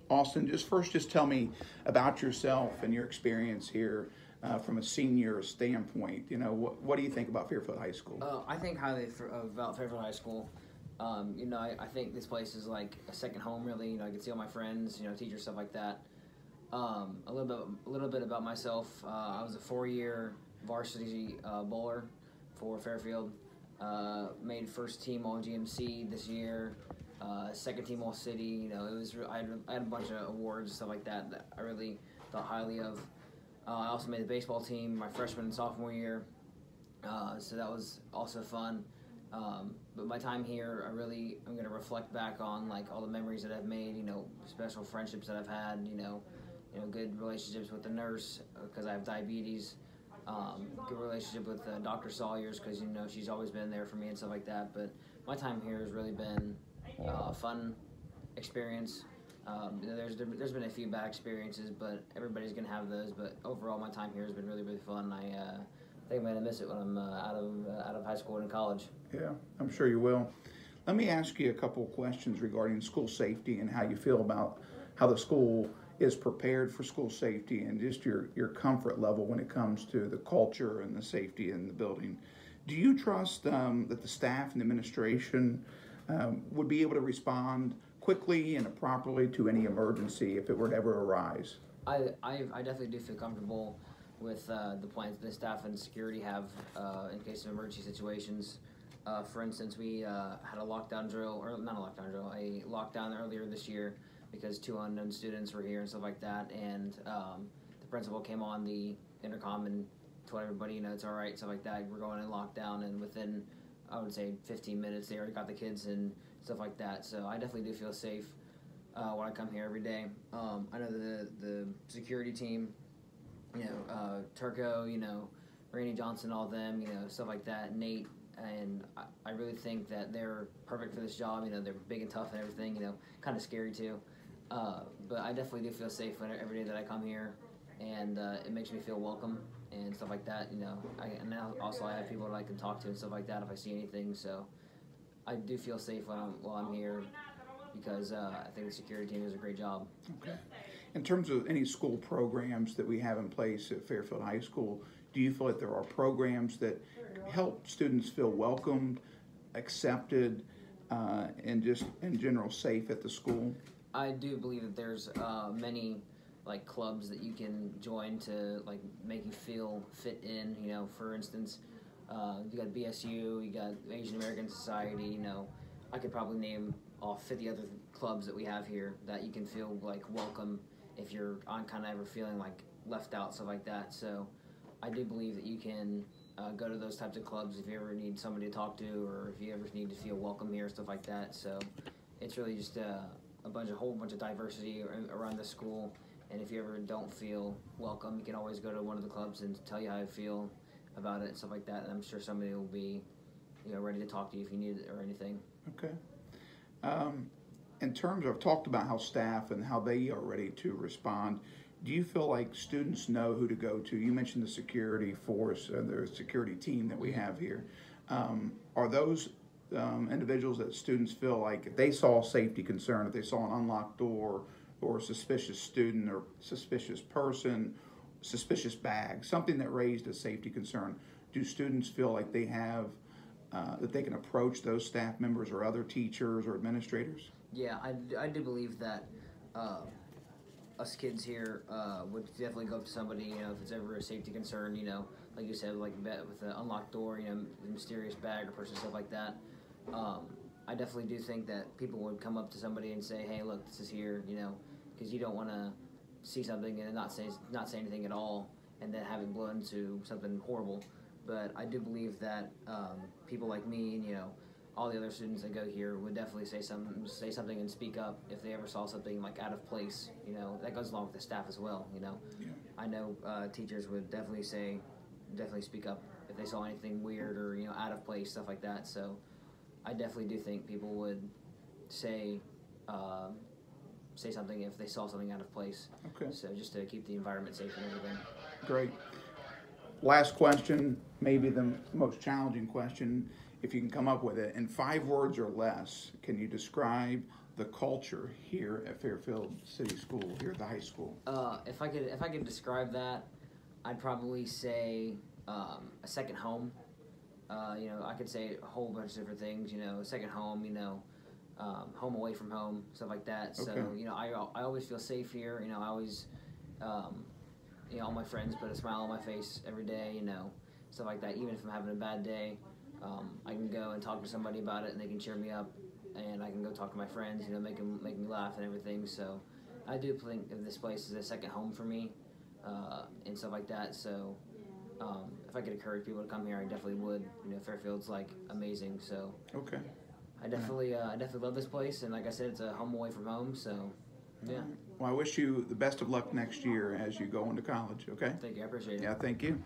Austin, just tell me about yourself and your experience here from a senior standpoint. What do you think about Fairfield High School? I think highly about Fairfield High School. I think this place is like a second home, really. I can see all my friends, teachers, stuff like that. A little bit about myself. I was a 4-year varsity bowler for Fairfield. Made first team All GMC this year. Second team All City. I had a bunch of awards and stuff like that I really thought highly of. I also made the baseball team my freshman and sophomore year, so that was also fun. But my time here, I'm going to reflect back on like all the memories that I've made. Special friendships that I've had. Good relationships with the nurse because I have diabetes. Good relationship with Dr. Sawyers because she's always been there for me and stuff like that. But my time here has really been a fun experience. There's been a few bad experiences, but everybody's gonna have those. But overall, my time here has been really, really fun. I think I'm gonna miss it when I'm out of high school and in college. Yeah, I'm sure you will. Let me ask you a couple of questions regarding school safety and how you feel about how the school is prepared for school safety and just your comfort level when it comes to the culture and the safety in the building. Do you trust that the staff and administration would be able to respond quickly and properly to any emergency if it were to ever arise? I definitely do feel comfortable with the plans the staff and security have in case of emergency situations. For instance, we had a lockdown drill, or not a lockdown drill, a lockdown earlier this year because 2 unknown students were here and stuff like that, and the principal came on the intercom and told everybody, it's all right, stuff like that. We're going in lockdown, and within, I would say, 15 minutes, they already got the kids and stuff like that. So I definitely do feel safe when I come here every day. I know the security team, Turco, Randy Johnson, all of them, stuff like that, Nate, and I really think that they're perfect for this job. They're big and tough and everything, kind of scary too. But I definitely do feel safe every day that I come here, and it makes me feel welcome and stuff like that. And now also I have people that I can talk to and stuff like that if I see anything. So I do feel safe while I'm here because I think the security team does a great job. Okay. In terms of any school programs that we have in place at Fairfield High School, do you feel like there are programs that help students feel welcomed, accepted, and just in general safe at the school? I do believe that there's many like clubs that you can join to like make you feel fit in. For instance, you got BSU, you got Asian American Society. I could probably name all 50 other clubs that we have here that you can feel like welcome if you're on kind of ever feeling like left out, stuff like that. So I do believe that you can go to those types of clubs if you ever need somebody to talk to or if you ever need to feel welcome here, stuff like that. So it's really just a whole bunch of diversity around the school. And if you ever don't feel welcome, you can always go to one of the clubs and tell you how you feel about it and stuff like that. And I'm sure somebody will be, ready to talk to you if you need it or anything. Okay. In terms of, talked about how staff and how they are ready to respond, do you feel like students know who to go to? You mentioned the security force, the security team that we have here. Are those individuals that students feel like if they saw a safety concern, if they saw an unlocked door or a suspicious student or suspicious person, suspicious bag, something that raised a safety concern, do students feel like they have, that they can approach those staff members or other teachers or administrators? Yeah, I do believe that us kids here would definitely go up to somebody, if it's ever a safety concern, like you said, like with an unlocked door, a mysterious bag or person, stuff like that. I definitely do think that people would come up to somebody and say, hey, look, this is here, because you don't want to see something and not say anything at all and then have it blow into something horrible. But I do believe that people like me and, all the other students that go here would definitely say something and speak up if they ever saw something like out of place. That goes along with the staff as well. Yeah. I know teachers would definitely speak up if they saw anything weird or out of place, stuff like that. So I definitely do think people would say something if they saw something out of place. Okay. So just to keep the environment safe and everything. Great. Last question, maybe the most challenging question. if you can come up with it in 5 words or less, can you describe the culture here at Fairfield City School, here at the high school? If I could describe that, I'd probably say a second home. I could say a whole bunch of different things. A second home. Home away from home, stuff like that. So Okay. I always feel safe here. I always, all my friends put a smile on my face every day. Stuff like that. Even if I'm having a bad day, I can go and talk to somebody about it, and they can cheer me up. And I can go talk to my friends, make me laugh and everything. So I do think of this place as a second home for me, and stuff like that. So if I could encourage people to come here, I definitely would. Fairfield's amazing. So Okay. I definitely love this place, and like I said, it's a home away from home. So yeah. Well, I wish you the best of luck next year as you go into college. Okay. Thank you. I appreciate it. Yeah. Thank you.